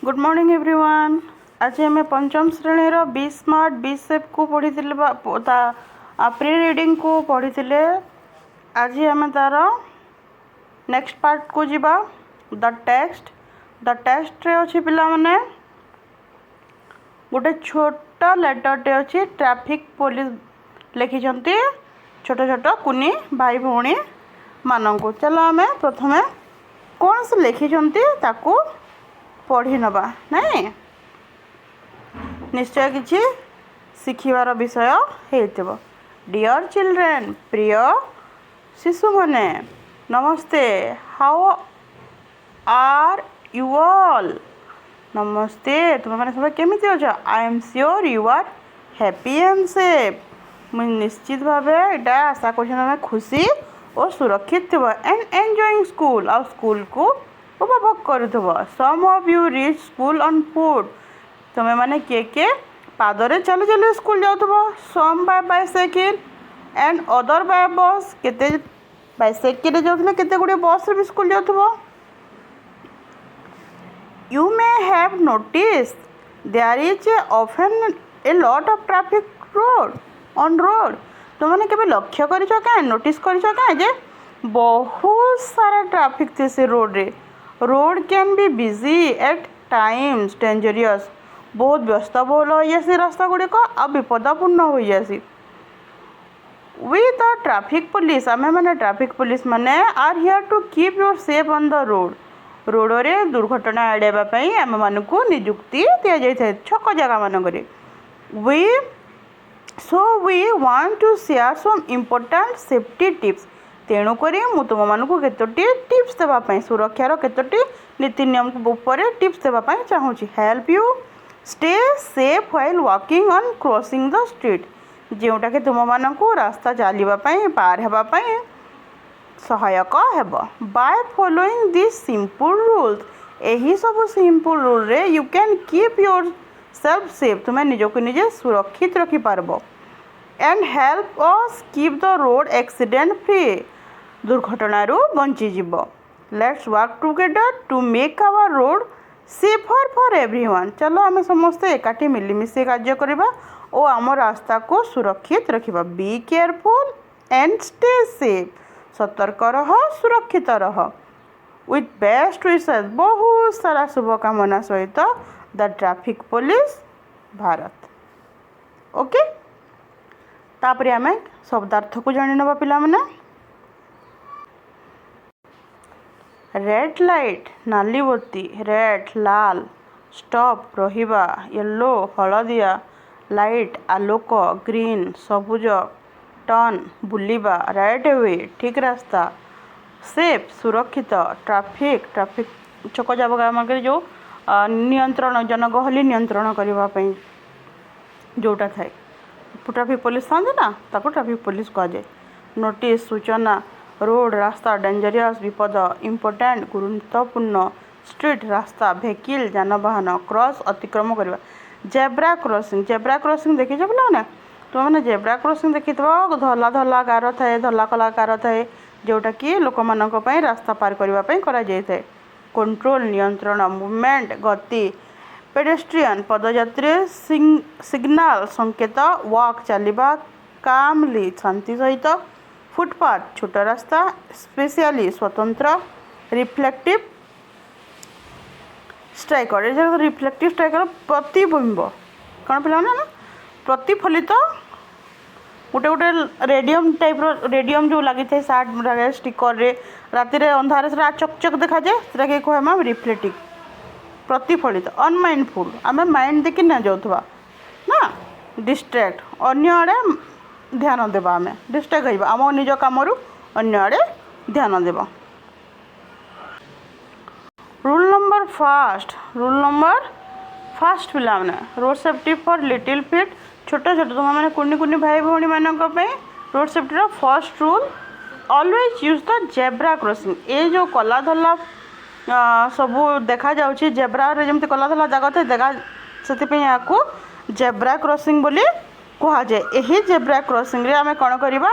Good morning everyone. आज आम पंचम श्रेणी बी स्मार्ट बी सेप को पढ़ी प्री रीडिंग को पढ़ी। आज आम तार नेक्स्ट पार्ट को जीवा द टेक्स्ट रे अच्छी पिला माने गोटे छोट लेटरटे अच्छी ट्रैफिक पुलिस लिखिं छोट छोट कुनी भाई भौणी मानू। चलो आम प्रथमे कौन से लिखिं ताकू पढ़ी नवा नहीं निश्चय किसी शिखिबार विषय हो। डियर चिल्ड्रेन प्रिय शिशु मने नमस्ते। How are you all. नमस्ते तुम मैंने सब केमी अच्छ। I am sure you are happy and safe. मुझे निश्चित भाव यहाँ आशा कर खुशी और सुरक्षित थो एंड एंजॉयिंग स्कूल आ स्कूल को उपभोग करुव। Some of you reach school on foot. तुम्हें माने किए पादरे चली चली स्कूल जाऊँ। Some by bicycle and other by bus. केते बाइसाइकिल जाते केते गुड़े बस भी स्कूल जाऊँ। You may have notice there is often a lot of traffic road on road. तुमने केबे लक्ष्य करिछ का नोटिस करिछ का जे बहुत सारा ट्रैफिक थे से रोड रे। Road can be busy at times dangerous. बहुत व्यस्तबहुल हो जासी रास्ता गुड़िक आ विपदपूर्ण हो जासी। वी द ट्रैफिक पुलिस आमे माने ट्रैफिक पुलिस माने are here to keep your safe on the road. Road रे दुर्घटना एड़ाइबा पई आमे मानकु नियुक्ति दिया जाय थाए छक जगह मानकरे। We want to share some important safety tips. तेणुक मु तुम मानक केतोटी टिप्स देवाई सुरक्षार केतोटी नीति नियम उपर टिप्स देवाई चाहूँगी। Help you stay safe while walking on crossing the street. जोटा कि तुम मानक रास्ता चलवाई पार होगापाई सहायक हेब। By following this simple rules. यही सब सिंपल रूल रे you can keep yourself safe. तुम्हें निजक निजे सुरक्षित रखिपार and help us keep the road accident free. दुर्घटनारू बंचीजीव। Let's work together to make our road safer for everyone. चलो आम समस्ते एकाठी मिलमिशे कार्य करवा और आम रास्ता को सुरक्षित रखा। Be careful and stay safe. सतर्क रह सुरक्षित रह। विथ बेस्ट विशेस बहुत सारा शुभकामना सहित the traffic police Bharat. Okay तापर आम शब्दार्थ को जानी नवा पिला माने। रेड लाइट नाली बत्ती रेड लाल स्टॉप रहिबा येलो हलदिया लाइट आलोक ग्रीन सबुज टर्न बुलिबा राइट वे ठीक रास्ता सेफ सुरक्षित ट्रैफिक छक जगह मार्ग जो नियंत्रण जनगहली नियंत्रण करने जोटा थाए ट्रैफिक पुलिस था ना ताको ट्रैफिक पुलिस कहुए। नोटिस सूचना रोड रास्ता डेंजरियस विपद इम्पोर्टेंट गुरुत्वपूर्ण स्ट्रीट रास्ता भेहिकल जानवाहन क्रॉस अतिक्रम करवा। जेब्रा क्रॉसिंग देखी बोला ना तुम मैंने जेब्रा क्रॉसिंग देखी धला धला गार थाए धला कला गार थाए जोटा कि लोक मान रास्ता पार करने करा जाए। कंट्रोल नियंत्रण मूवमेंट गति पेडेस्ट्रियन पदयात्री सिग्नाल संकेत वॉक चलवा कामली शांति सहित फुटपाथ छोट रास्ता स्पेशली स्वतंत्र रिफ्लेक्टिव स्ट्राइकर। रिफ्लेक्टिव स्ट्राइकर प्रतिबिंब कौन पिला ना प्रतिफलित गोटे गोटे रेडियम टाइप रेडियम जो लगी था सार्ट स्टिकर रे राति अंधार से चकचक देखा जाए से कहमा रिफ्लेक्टिव प्रतिफलित अनमाइंडफुल आम माइंड देखी ना जाऊा ना डिस्ट्रैक्ट अन्य आड़े ध्यान देवा आम डिस्ट्रैक्ट होगा आम निज कम अन्य आड़े ध्यान देवा। रूल नंबर फास्ट पिला मैंने road safety for little feet छोट छोट तुम मैंने कुनी कुनी भाई भौणी मानों road safety first rule always use the zebra crossing. ये जो कला धला सबू देखा जाउछि जेब्रा रे जमती कला धला जगह थे देखा से यहाँ जेब्रा क्रॉसिंग बोली कह जाए। यही जेब्रा क्रॉसिंग रे आमे कौन करवा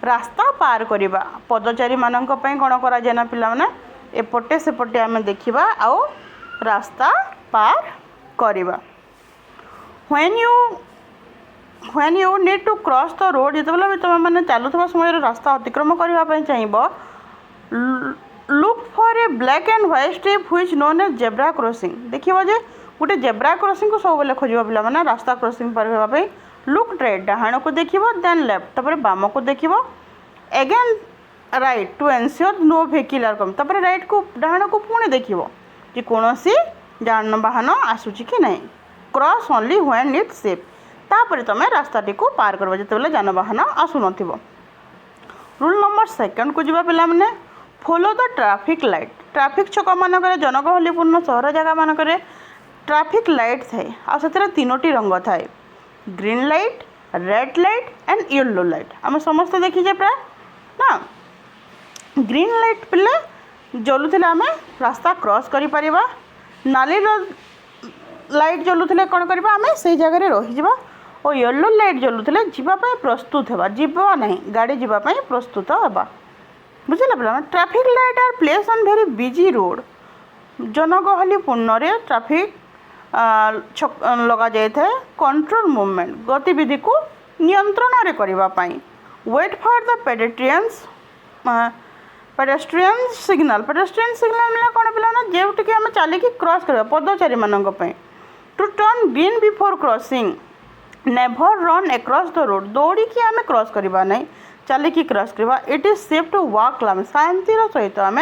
रास्ता पार करवा पदचारी मानक कौन करा जाए ना पिला माने एपटे सेपटे आमे देखिबा आउ रास्ता पार करिबा। when you need to cross the road जेतेबेला भी तुम माने चलुवा समय रास्ता अतिक्रम करने चाहिए look for a black and white strip which known as zebra crossing। देखिए जे गोटे जेब्रा क्रॉसिंग को सब बेले खोजा पिला माने रास्ता क्रॉसिंग पर लुक राइट डाहाण को देखिबो देन लेफ्ट तापर बाम को देखिबो again right to ensure no vehicle are come तापर राइट को डाहाण को पुणी देखिबो कि कोनोसी जानवाहन आसुची कि नहीं cross only when it safe तापर तमे रास्ताटी को पार करबो जेतेबेले जानवाहन आसु नथिबो। रूल नंबर 2 को जीवा पिला माने follow the traffic light. Traffic छक मानक जनगहलीपूर्ण सहर जगह मानक ट्रैफिक लाइट थाए आ से तीनोटी रंग थाए green light red light and yellow light आम समस्त देखीजे प्राय ना ग्रीन लाइट पिले जलुले आम रास्ता क्रॉस करि परिबा नाली लाइट जलुले कौन करबा आम से जगह रहीजा और येलो लाइट जलुले जीवाई प्रस्तुत होगा जीवा नहीं गाड़ी जीवाई प्रस्तुत होगा बुझे पे traffic light are place on very busy road जनगहलीपूर्ण ट्रैफिक लगा जाए कंट्रोल मूवमेंट गतिविधि को नियंत्रण करने wait for the pedestrian signal मिला कौन पिला जोटि आम चलिकी क्रॉस कर पदचारी मानक to turn green before crossing never run across the road दौड़िकी आम क्रॉस करवा ना चलिकी क्रॉस करवा it is safe to walk लाम शांतिर सहित आम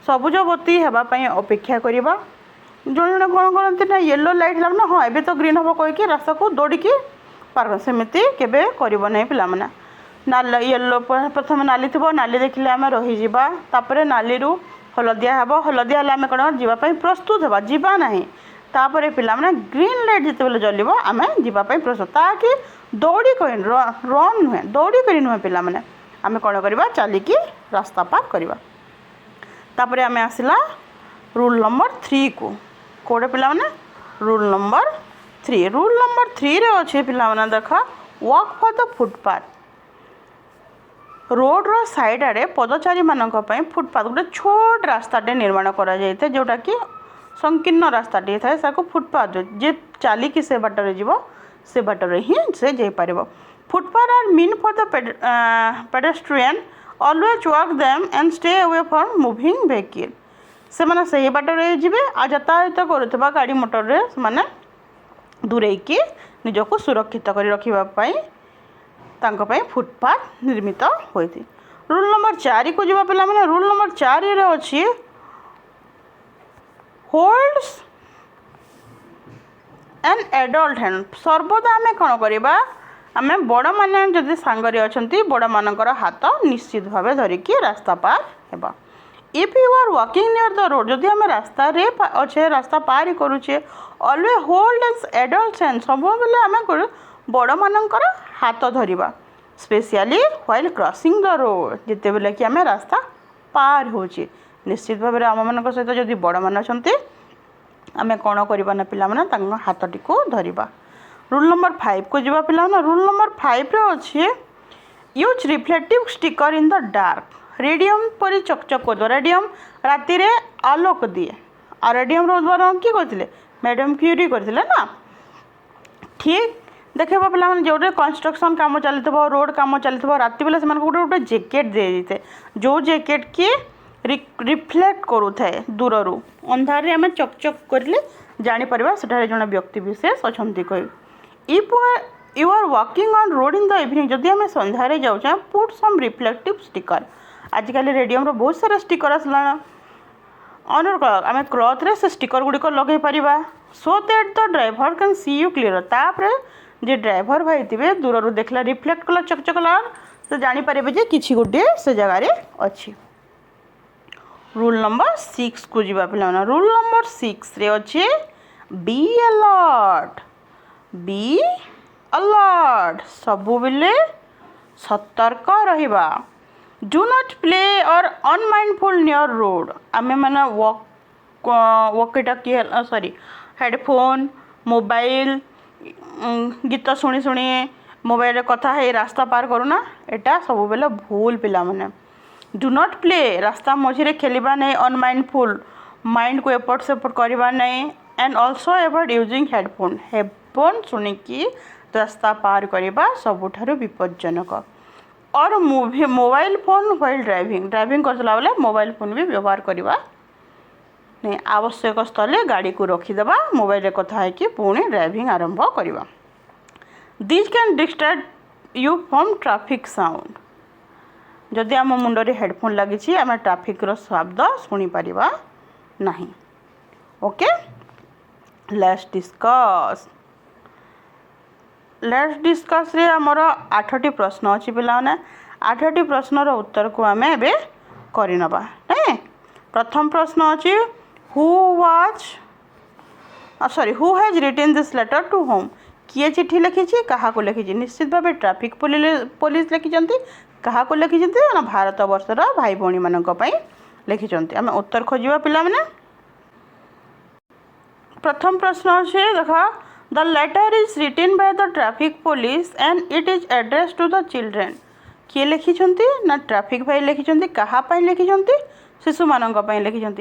सबुज बत्ती होगापी अपेक्षा करवा जड़े जड़े कौन करती ना येलो लाइट ना हाँ एबे तो ग्रीन हम कहीकि रास्ता को दौड़िकी पार सेमती केबे करिबो नहीं पिला माने नाल येलो प्रथम नाली थो नाली देखिले आम रहीजा तापर नाली रु हलदिया हे हलदिया आम कौन जावाई प्रस्तुत होगा जीवा ना तापर पिला माने ग्रीन लाइट जिते बेले जलिबो आम जावाई प्रस्तुत ताकि दौड़ी कर रन नुहे दौड़ी कर नुहे पिला माने आम कौन करवा चलिकी रास्ता पार करवा। तापर आम आसला रूल नंबर 3 को कोड़े पिला माने रूल नंबर 3 रे अच्छे पिला माने देख walk for the footpath road रो साइड आड़े पदचारी मानक फुटपाथ गोटे छोट रास्ताटे निर्माण करा जाए जोटा कि संकीर्ण रास्ताटे थाए फुटपाथ जे चलिकी से बाटर जीव से बाटर ही से जापर footpath are mean for the pedestrian always walk them and stay away from moving vehicle से मैंने सही बाटर जी आ यातायात करुवा गाड़ी मोटर से दूरे की निजक सुरक्षित कर रखापी फुटपाथ निर्मित होती। रूल नंबर 4 को जीवा पिला माने रूल नंबर 4 रे अच्छी होल्ड्स एन एडल्ट हैंड सर्वदा आम कौन करवा आम बड़ मैंने जदि सांगरे अच्छा बड़ मानकर हाथ निश्चित भाव धरिकी रास्ता पार हेबा। If you are walking near the road जदि आम रास्ता रे अच्छे रास्ता पार करुचे always hold as adult hand सब बेले आम बड़ मानकर हाथ धरिबा specially while crossing the road जिते बेले कि आम रास्ता पार होची निश्चित भाव में आम मान सहित जदि बड़ मान अच्छा आम कौन करवा ना पिला माने हाथटी को धरिबा। रूल नंबर 5 को जीवा पिला ना रूल नंबर 5 रे अच्छे use reflective sticker in the dark radium परी चकचक कर रेडियम राति रे आलोक दिए आ रेडियम उद्भावन किए करते मैडम क्यूरी करते ना ठीक देखे पे जो कंस्ट्रक्शन कम चली रोड कम चली राति बेले से गोटे गोटे जैकेट दे जो जैकेट की रिफ्लेक्ट करू थाए दूर रू अंधार आम चकचक करें जापर से जड़े व्यक्ति विशेष अच्छा कही if you are walking on road in the evening जदि आम संध्यारे जाऊँ पुट सम रिफ्लेक्टिव स्टिकर आजिकल रेडियम बहुत सारा स्टिकर आसला अनर कलर आम क्लथ रे से स्टिकर गुड़िक लगे Paribas so that the driver can see you clear तापर जे ड्राइवर भाई थे दूर देखला रिफ्लेक्ट कला चकचक कलर से जानीपर जे किसी गोटे से जगार अच्छी। रूल नंबर 6 को जीवा पिला रूल नंबर 6 रे अच्छे बी अलर्ट सबु बेले सतर्क रहिबा डू नॉट प्ले और अनमाइंडफुल नियर रोड आमे माने walkie talkie sorry headphone mobile गीत शुणी शुणी मोबाइल कथा है रास्ता पार करूना एटा सब बेले भूल पिला माने डू नॉट प्ले रास्ता मझे खेलवा नहीं अनमाइंडफुल माइंड को एपट सेपट करवा नहीं and also avoid using headphone headphone शुणिकी रास्ता पार करवा सबुठारु विपज्जनक और मोबाइल फोन व्हाइल ड्राइविंग करला बेले मोबाइल फोन भी व्यवहार करवा नहीं आवश्यक स्थले गाड़ी को रखीदे मोबाइल कथा है कि पुणी ड्राइविंग आरंभ करवा this can distract you from traffic sound जदि आम मुंडे हेडफोन लगी आम ट्रैफिक रो शब्द शुणी पारिबा नहीं ओके लेट्स डिस्कस रे हमर 8टी प्रश्न अच्छी पिलाने 8टी प्रश्नर उत्तर को आम ए करनबा नहीं प्रथम प्रश्न अच्छी who has written this letter to whom किए चिठी लिखी क्या लिखी निश्चित भाव ट्रैफिक पुलिस लिखिं क्या लिखि भारत वर्षर भाई भौणी मान लिखिं आम उत्तर खोजा पिला प्रथम प्रश्न अच्छे देख the letter is written by the traffic police and it is address to the children किए लिखिं ना ट्रैफिक भाई लिखिं क्या लिखिं शिशु मान लिखिं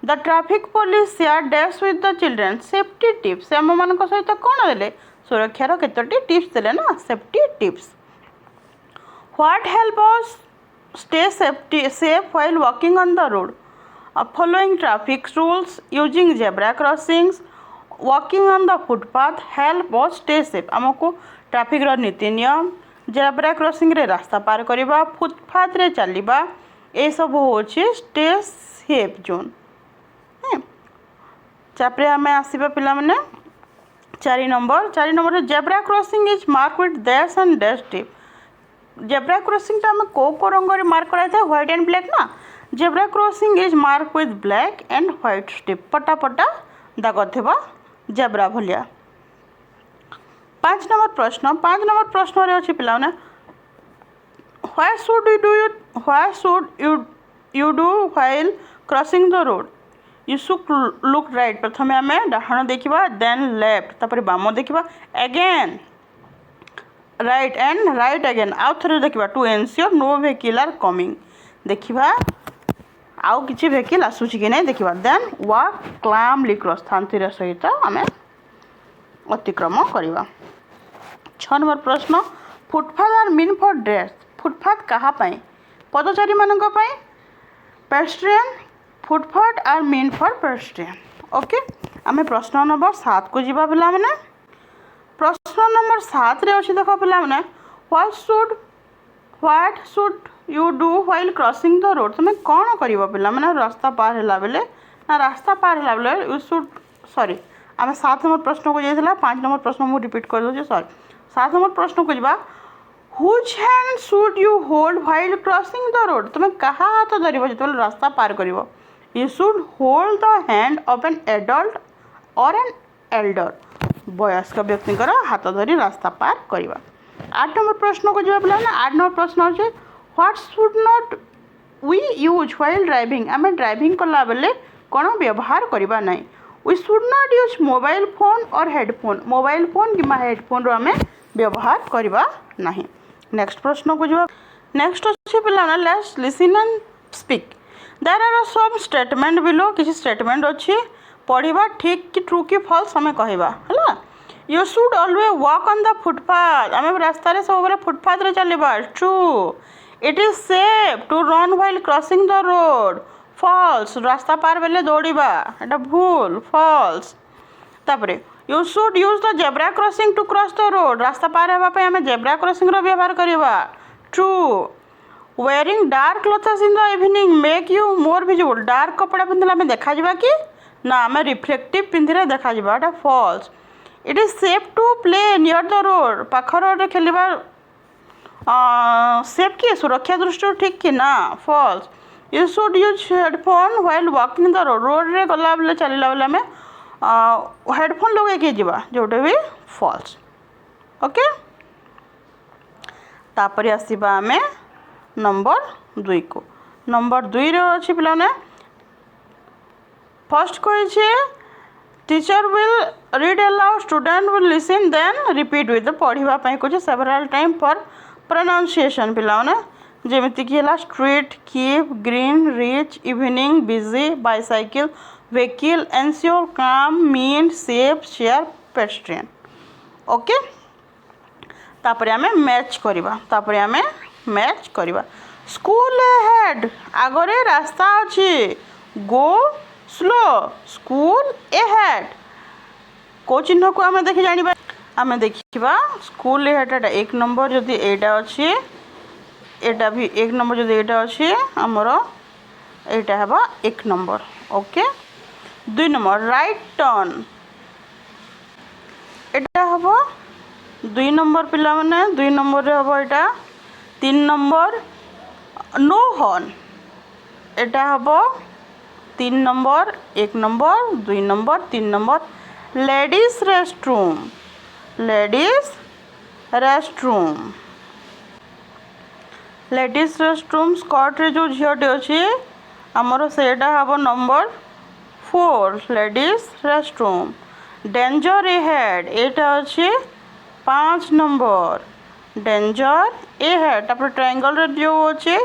the traffic police share dash with the children safety tips आम मान सहित कौन देले सुरक्षार केतोटी टिप्स देले ना safety tips what help us stay safe while walking on the road following traffic rules using zebra crossings walking on the footpath help us stay safe आमको traffic रो नीति नियम जेब्रा क्रॉसिंग रे रास्ता पार करवा फुटपाथ रे चलवा ये सब होची स्टे सेफ जोन चापरे आम आसवा पिला माने 4 number zebra crossing is mark with dash and dash tip zebra crossing टा को रंग रे मार्क कराई था व्हाइट एंड ब्लैक ना zebra crossing is mark with black and white strip पटा पटा दाग थिबा जेब्रा भलिया 5 नंबर प्रश्न रे अछि पिलाने why should you do while crossing the road you should look right प्रथमे आमे डाहाण देखिबा देन लेफ्ट तापर बाम देखिबा again right and right again आउ थरे देखिबा to ensure no vehicle are coming देखिबा आउ किसी व्हीकल आसूची कि नहीं देखिबा देन वॉक क्लामली क्रॉस शांतिर सहित आम अतिक्रम करवा 6 नंबर प्रश्न footpath are mean for dress footpath कहा पदचारी मान pedestrian footpath are mean for pedestrian okay आम प्रश्न नंबर 7 को जीवा पिला माने प्रश्न नंबर 7 रे अछि देखो पिला माने what should you do while crossing the road तुम कौन कर पिला माने रास्ता पार होला बेले ना रास्ता पार होला बेले यू शुड सॉरी आम 7 नंबर प्रश्न को जाइला 5 नंबर प्रश्न मु रिपीट कर दो सॉरी 7 नंबर प्रश्न को जीवा which hand should you hold while crossing the road तुम कहा हाथ धरिबो जतबे रास्ता पार करिवो you should hold the hand of an adult or an elder वयस्क व्यक्ति हाथ धरी रास्ता पार करवा 8 नंबर प्रश्न को जवाब पिला 8 नंबर प्रश्न अच्छे what should not we use while driving आम ड्राइविंग कला बेले कौन व्यवहार करवा नहीं we should not use mobile phone और हेडफोन मोबाइल फोन कि हेडफोन रो आम व्यवहार करवा नहीं नेक्स्ट प्रश्न को जवाब नेक्स्ट अच्छे पिला let's listen and speak there are some statement below किसी स्टेटमेंट अच्छी पढ़ा ठीक कि ट्रू कि फॉल्स आम कहवा है you should always walk on the footpath आम रास्तार सब फुटपाथ रे चलवा true it is safe to run while crossing the road false रास्ता पार बेले दौड़वा एटा भूल फॉल्स तापरे you should use the zebra crossing to cross the road रास्ता पार होगा आम जेब्रा क्रॉसिंग रो व्यवहार करवा true wearing dark clothes in the evening make you more visible dark कपड़ा पिंधले आम देखा कि ना आम रिफ्लेक्टिव पिंधले देखा एटा false it is safe to play near the road पाख रोड खेलवा सेफ कि सुरक्षा दृष्टि ठीक कि ना false you should use headphone while walking the road road रे गला बेले चलला बेले आम हेडफोन लगे जीवा जोटे भी फॉल्स ओके तापर आसवा आम नंबर 2 को नंबर 2 रे अच्छी पिलाने फर्स्ट कही teacher will read aloud student will listen then repeat with पढ़ापी कहे सेवराल टाइम फॉर प्रोनाउंसिएशन पिलाने जमीक है street keep green reach evening busy bicycle vehicle, ensure, calm, mean, safe, share, pedestrian. Okay तापर आमे मैच करवा school head आगरे रास्ता अच्छी गो स्लो स्कूल एहेड को चिन्ह को आमे देखि जानिबा आमे देखिबा स्कूल एहेड एक नंबर जदि एटा अच्छी एटा भी एक नंबर जदि एटा अच्छी हमर एटा हेबा एक number okay 2 number right turn एटा हेबा 2 नंबर पिला माने 2 नंबर रे हेबा एटा 3 नंबर नो हॉर्न एटा हेबा 3 number 1 number 2 number 3 number ladies restroom स्कॉट रे जो झियोटे अच्छी आमर सेटा हेबा number 4 ladies restroom danger ahead एटा अच्छी 5 नंबर डेंजर एहेड तापर ट्रायंगल रे जो अच्छी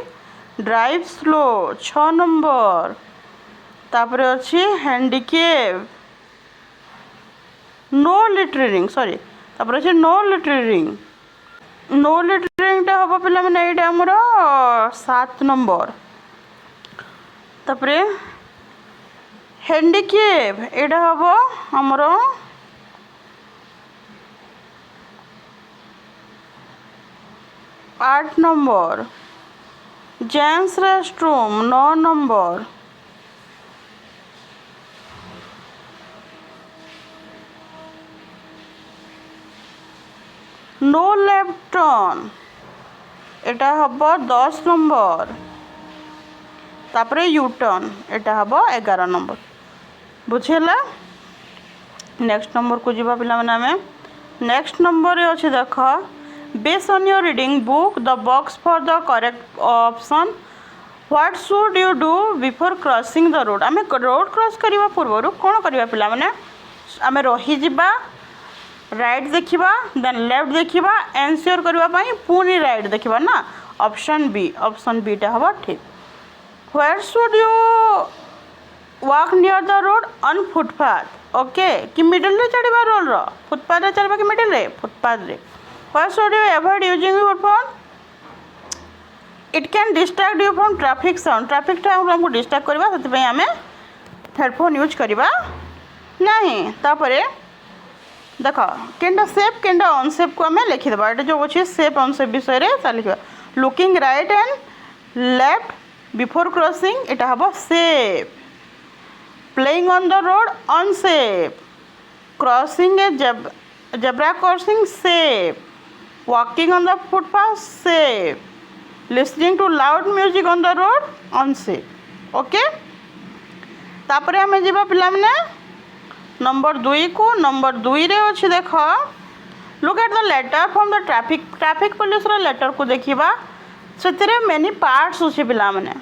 ड्राइव स्लो 6 नंबर तापर अच्छी हैंडिकेप नो लिटरिंग तापर अच्छी नो लिटरिंग टा हम पिला माने एटा हमर 7 नंबर तापर हैंडिकेप एटा हम हमर 8 number gents restroom 9 number no left turn एटा हम 10 नंबर तापरे यू टर्न एटा हम 11 नंबर बुझेला नेक्स्ट नंबर को जीवा पिला माने हमें नेक्स्ट नंबर रे अछि देख based on your reading book the box for the correct option what should you do before crossing the road आमे रोड क्रॉस करबा पूर्व कोन करबा पिला माने आमे रही जिबा राइट देखिबा देन लेफ्ट देखिबा एंश्योर करबा पई पूरी राइट देखिबा ना ऑप्शन बी टा हबा ठीक where should you walk near the road on footpath okay कि मिडिल रे चढ़िबा रोड रो फुटपाथ रे चढ़बा कि मिडिल रे फुटपाथ रे where should you avoid using your phone it can distract you from traffic sound हमको डिस्ट्रैक्ट करबा सति पई हमें हेडफोन यूज करबा नहीं तापरे देख केनटा सेफ केनटा अनसेफ को हमें लिखिदेबा ये जो अच्छे सेफ अनसेफ विषय रे लिखा looking right and left before crossing एटा हम safe playing on the road unsafe crossing a zebra crossing safe walking on the footpath safe listening to loud music on the road unsafe okay तापरे हमें जीवा पिला माने number 2 को number 2 रे अच्छी देख look at the letter from the traffic police रो लेटर को देखिबा से मेनी पार्ट्स अच्छे पिला माने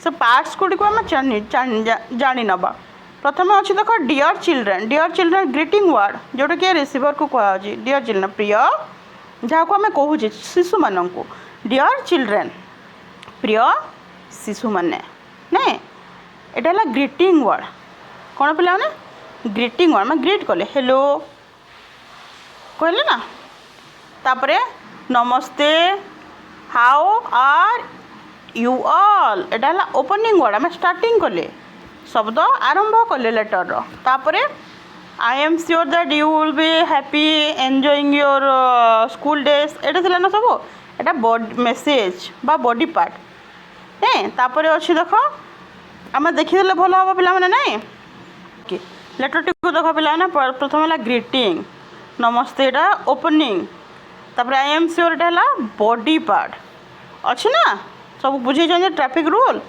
से पार्ट्स गुड़ी को हम जानी नबा प्रथम अच्छी देख डियर चिल्ड्रेन ग्रीटिंग वर्ड जोटा कि रिसीवर को कह डियर चिल्ड्रेन प्रिय जहाँ को आम कहूँ शिशु मान को डियर चिल्ड्रेन प्रिय शिशु मैंने नहीं यहाँ ग्रीटिंग वर्ड कौन पिला माने ग्रीटिंग वर्ड मैं ग्रीट कले हेलो कहले ना तापरे नमस्ते how are you all Etah opening word आम स्टार्टिंग कले शब्द आरंभ कले लेटर रो तापरे आई am sure that you will be happy enjoying your school days एटा थिला ना सब एटा बॉडी मेसेज बा बॉडी पार्ट नहीं तापरे अच्छी देख आम देखीदे भल हम पिला माने नहीं कि लेटर टी को देख पिला ना प्रथम है ग्रीटिंग नमस्ते एटा ओपनिंग तापर आई एम श्योर एटा है बॉडी पार्ट अच्छी ना सब बुझे ट्रैफिक रूल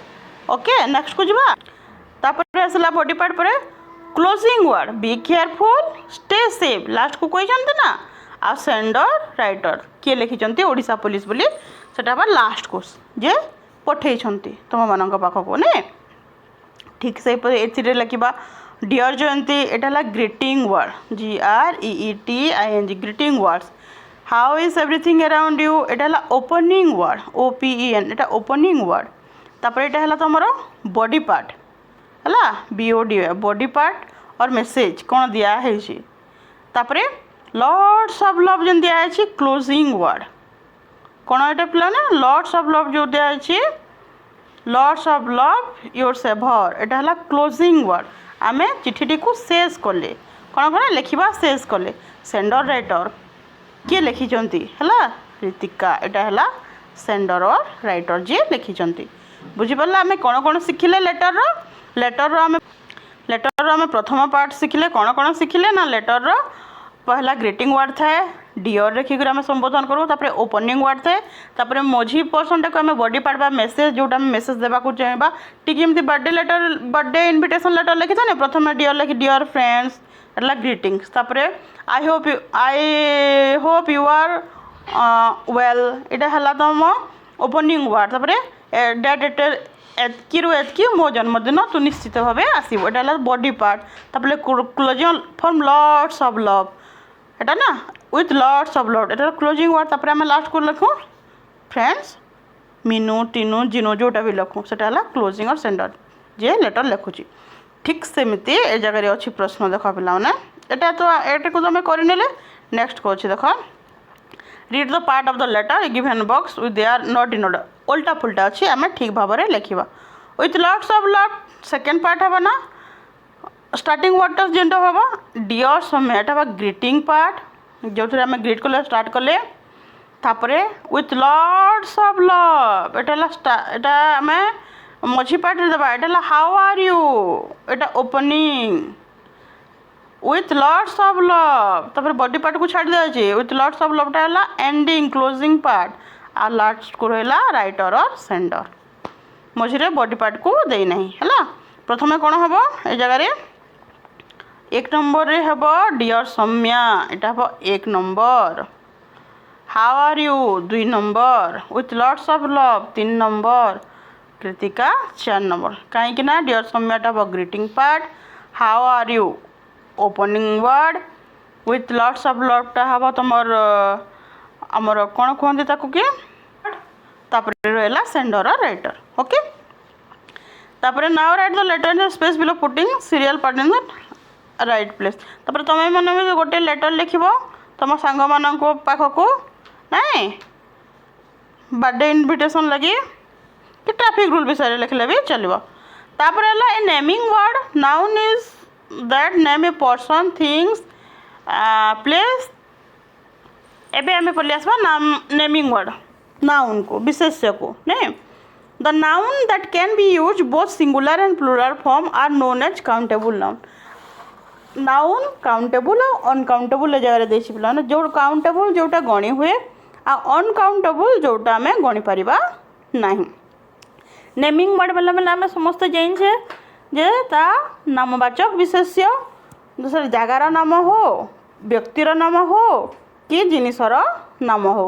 ओके नेक्स्ट को जीवा तापर आसला बॉडी पार्ट पर closing word be careful stay safe last को कही ना आ सेंडर राइटर किए लिखिं ओडिशा पुलिस बोली सेटा लास्ट कोर्स जे पठे तुम मान पाखक ने ठीक से ए लिखा dear Jayanti Etah greeting word GREETING greeting words how is everything around you Etah opening word OPEN Etah opening word तापर एटा है तुम बॉडी पार्ट है BOD बॉडी पार्ट और मेसेज कौन दिखाई तापर लॉट्स ऑफ लव जो दिखाई क्लोजिंग वर्ड कौन ये पिला ना लॉट्स ऑफ लव जो दिखाई lots of love your shaver एटा है क्लोजिंग वर्ड आम चिठीटी को शेष कले कौन कौन लिखा शेष कले सेंडर राइटर किए लिखिं है रीतिका यहाँ है सेंडर और राइटर जी लिखिं बुझीपारे आम कौन कौन शिखिले लेटर आम प्रथम पार्ट शिखिले कौन शिखिले ना लेटर पहला ग्रीटिंग वर्ड थाए डियर लिखिक आम संबोधन करूँ तापर ओपनिंग वर्ड थाए तापर मझी पर्सन को आम बॉडी पार्ट बा मेसेज जोटा मेसेज देवाक चाहवा ठीक एमती birthday letter birthday invitation letter लिखि था प्रथम डियर लिखि डियर फ्रेंड्स एट ग्रीटिंग्स तापर I hope you are well यहाँ है तुम ओपनिंग वर्ड तापर डेट एतकी रु एतकी मो जन्मदिन तू निश्चित भाव आसो यहाँ है बॉडी पार्ट तापर closing from lots of love एटा ना with lots of love Etah closing word तापर आम लास्ट को लिखूँ फ्रेंड्स मीनू टीनू जिनू जोटा भी लिखूँ से क्लोजिंग और सेंडर जे लेटर लिखुची ठीक सेमती ए जगह अच्छी प्रश्न देख पाने एटा तो एटा को तुम कर नेक्स्ट कौन देख read the part of the letter given box with there not in order उल्टा पुल्टा अच्छी आम ठीक भाव में लिखा with lots of love second part हे ना स्टार्टिंग वर्ड जो हम डियर समय एटा ग्रीटिंग पार्ट जो थे आम ग्रीट कले स्टार्ट कले तापरे विथ लॉट्स ऑफ लव एटा आम मझी पार्ट देवा एटा how are you Etah opening with lots of love तापर बॉडी पार्ट को छाड़ दिया विथ लॉट्स ऑफ लव है एंडिंग क्लोजिंग पार्ट आ लास्ट को रहा राइटर और सेंडर मझे बॉडी पार्ट को देना है प्रथम कौन हम ये जगह एक नंबर रे हम डियर सौम्या यहाँ हम एक number how are you 2 number with lots of love 3 number Kritika 4 number कहीं ना डियर सौम्या हम greeting part how are you opening word with lots of love हम तुम आमर कौन कहते ताकू कि रहा सेंडर और राइटर ओके तापर now write the letter in space below putting serial part in right place तापर तुम मैंने भी गोटे लेटर लिख तुम सांग मान पाखक नाई बर्थडे इनविटेशन लगी कि ट्रैफिक रूल विषय लिखले भी चलो तापर है a naming word noun is that name a person things place एबे आम पढ़ी आसवा नाम नेमिंग वर्ड नाउन को विशेष्य को नहीं the noun that can be use both singular and plural form are known as countable noun noun countable और uncountable जगह देखी पिला जो काउंटेबल जोटा गणी हुए आ अनकाउंटेबल जोटा आम गणी पारिबा नहीं नेमिंग वर्ड बेला बेला आम समस्त जाइछे जे ता नामवाचक विशेष्य दूसरे जगार नाम हो व्यक्तिर नाम हो कि जिनिसर नाम हो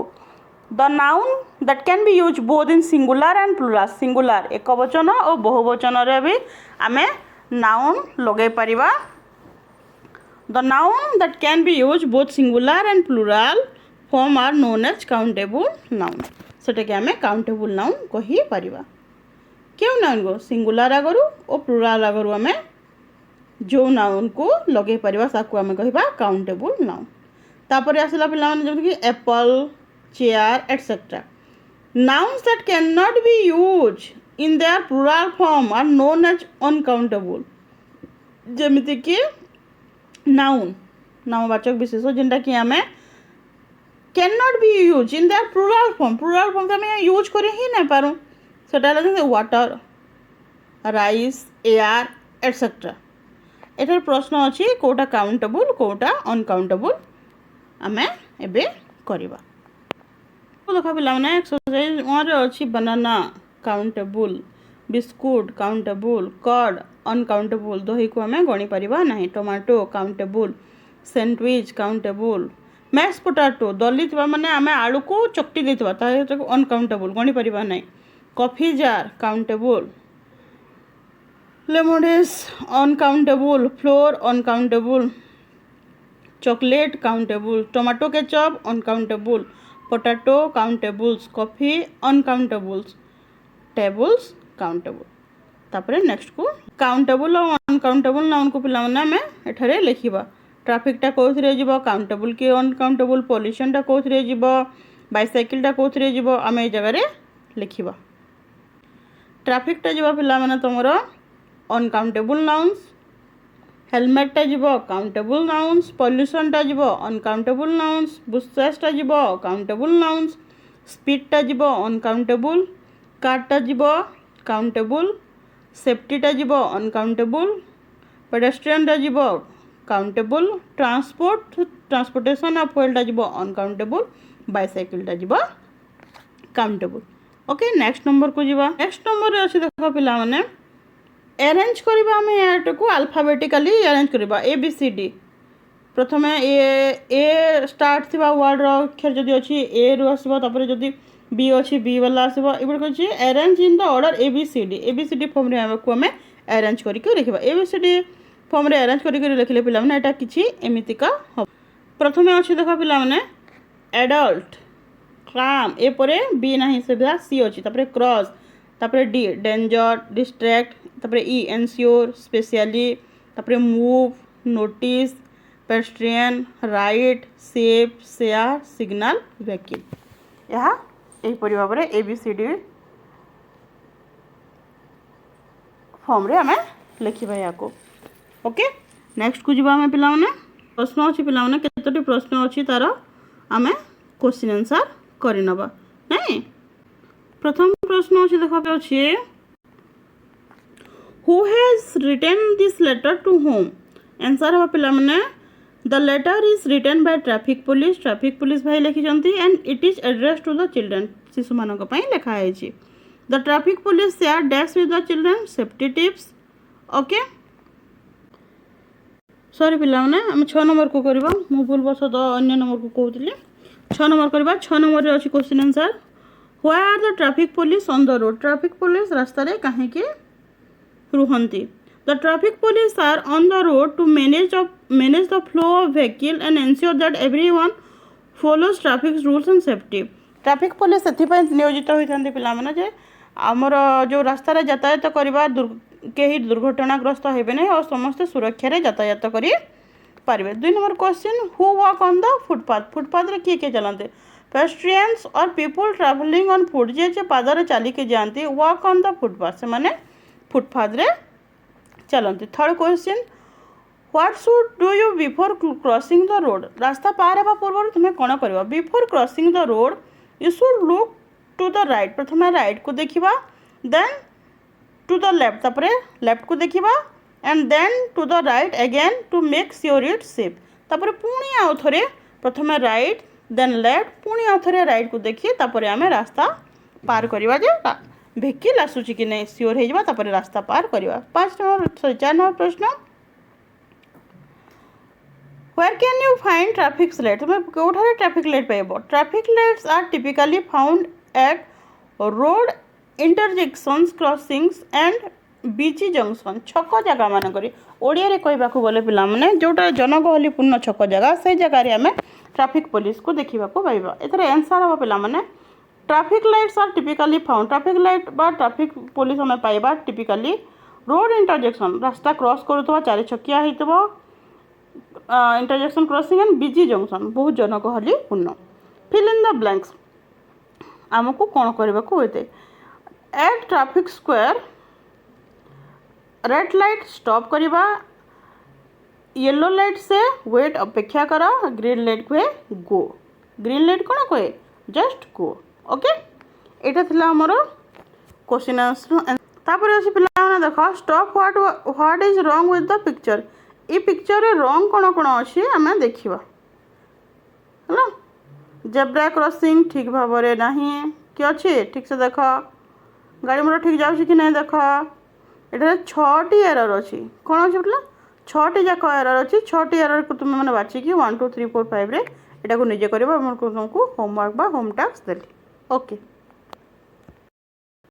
the noun that can be use both in singular and plural singular एक वचन और बहुवचन रे भी आम नाउन लगे पारिबा the noun that can be use both singular and plural form are known as countable noun सेटा कि आम काउंटेबल नाउन कहि पारिबा क्यों नाउन को सिंगुलर आगरू और प्लूरल आगरू आम जो नाउन को लगे पारिबा साकू आम कहबा काउंटेबल नाउन तापर आसला पिला माने जब कि apple chair etcetera nouns that can not be use in there plural form are known as uncountable जेमिति कि नाउन नामवाचक विशेष जेनटा कि आम can not be use in there plural form तो आम यूज कर ही ना पारूँ सेटा वाटर राइस एयर एटसेट्रा एटार प्रश्न अच्छी कोटा काउंटेबल कोटा अनकाउंटेबल आम एबे करिबा देखा पिलाने एक्सरसाइज वन अच्छी banana countable biscuit countable curd uncountable दही को आम गणी पारिबा नहीं tomato countable sandwich countable mash potato दली माने आम आलू को चकटी देथिबा अनकाउंटेबल गणी पारिबा नहीं coffee jar countable lemonade uncountable flour uncountable chocolate countable tomato ketchup uncountable potato countables coffee uncountables tables countable तापर नेक्स्ट को काउंटेबल और अनकाउंटेबल नाउन को पिला माने हमें एठारे लिखिबा ट्रैफिकटा कोथरे जीवो काउंटेबल कि अनकाउंटेबल पॉल्यूशनटा कोथरे जीवो बाइसाइकिलटा कोथरे जीवो आमे ए जगह रे लिखिबा ट्रैफिकटा जीवो पिला माने तमरो अनकाउंटेबल नाउन्स हेलमेटटा जीवो काउंटेबल नाउन्स पॉल्यूशनटा जीवो अनकाउंटेबल नाउन्स बुशेसटा जीवो काउंटेबल नाउन्स स्पीडटा जीवो अनकाउंटेबल कारटा जीवो काउंटेबल सेफ्टीटा जीवो अनकाउंटेबल पेडेस्ट्रियनटा जीवो काउंटेबल ट्रांसपोर्टेशन ऑफ फ्यूलटा जीवो अनकाउंटेबल बाइसाइकिलटा जीवो काउंटेबल ओके नेक्स्ट नंबर को जीवा नेक्स्ट नंबर रे अछि देखो पिला माने अरेंज करबा हमें एट को अल्फाबेटिकली अरेंज करबा ए बी सी डी प्रथमे ए स्टार्ट थिबा वर्ड रो अक्षर जदी अछि ए रो आसीबो तापर जदी बी अछि बी वाला आसीबो एबड कहछि arrange in the order A B C D form रे हमको हमें अरेंज करके लिखबा A B C D form रे अरेंज करके लिखले पिला माने एटा किछि एमितिका हो प्रथमे अछि देखा पिला माने एडल्ट क्राइम ए परे बी नाही सेबा सी अछि तापर क्रॉस तापर डी डेंजर डिस्ट्रैक्ट तापर ई एंश्योर स्पेशली तापर move notice pedestrian right safe share signal vehicle यह एही परि भाबरे A B C D form रे हमें लिखिबा याको ओके नेक्स्ट को जीवा हमें पिला माने प्रश्न अछि पिला माने केतोटी प्रश्न अछि तार हमें क्वेश्चन आंसर करि नबा नहीं प्रथम प्रश्न अछि देखा पे अछि who has written this letter to whom answer हबा पिला माने the letter is written by traffic police भाई लिखि जंती and it is addressed to the children शिशु मानक पई लिखा है छी the traffic police share dash with the children safety tips okay sorry पिला माने हम 6 नंबर को करबा मु भूल बस द अन्य नंबर को कहउतली 6 नंबर करबा 6 नंबर रे अछि question answer why are the traffic police on the road traffic police रास्ता रे काहे के रुहंती The traffic police are on the road to manage the flow of vehicle and ensure that everyone follows traffic rules and safety. Traffic police एथिपाई नियोजित होइथांती पिला माने जे हमर जो रास्ता रे यातायात करबा केही दुर्घटनाग्रस्त हेबे नै और समस्त सुरक्षा रे यातायात करी पारबे 2 number question who walk on the footpath रे के चलते पेडेस्ट्रियंस और पीपल ट्रैवलिंग ऑन फुट जे पादरे चली के जानती वॉक ऑन द फुटपाथ से माने फुटपाथ रे चलते third question what should do you before crossing the road रास्ता पार हेबा पूर्व तुम्हें कौन करबा before crossing the road you should look to the right प्रथम राइट को देखिबा देन टू द लेफ्ट तापरे लेफ्ट को देखिबा and then to the right again to make sure it safe तापरे पुणी आउ थरे प्रथम राइट देन लेफ्ट पुणी आउ थरे राइट को देखि तापरे हमें रास्ता पार करबा जे भेहिकल आसुची कि नहीं श्योर हो जावा रास्ता पार करवा 4 नंबर प्रश्न Where can you find traffic light तुम कोठारे ट्रैफिक लाइट पाइबो traffic lights are typically found at road intersections crossings and busy junction छक जगह मान करी ओडिया रे कहबा को बोले पिला माने जोटा जनगहली पूर्ण छक जगह से जगह रे हमें ट्रैफिक पुलिस को देखिबा को पाइबा एथरे आंसर हबा पिला माने traffic lights are typically found traffic light बा ट्रैफिक पुलिस हमें पाइबा टिपिकली रोड इंटरजेक्शन रास्ता क्रॉस करूथबा चारि छकिया हितबो intersection crossing and busy junction बहुत जनगहली पूर्ण फिल इन द ब्लैंक्स आमको कौन करबा को होते at traffic square red light stop करबा येलो लाइट से वेट अपेक्षा करा ग्रीन लाइट कहे गो ग्रीन लाइट कौन कहे जस्ट गो ओके एटा थिला हमर क्वेश्चन आंसर तापर अछि पिला माने देखो stop what is wrong with the picture E picture रे रॉन्ग कोन कोन अछि हमें देखिबा हला जेब्रा क्रॉसिंग ठीक भाबरे नाही कि अछि ठीक से देखो गाड़ी मोर ठीक जाउछि कि नै देखो एटा 6 टी एरर अछि कोन अछि बतला 6 टी जाक एरर अछि 6 टी एरर को तुम माने बाछि कि 1 2 3 4 5 रे एटा को निजे करबा हमर को तुमको होमवर्क बा होम टास्क देली ओके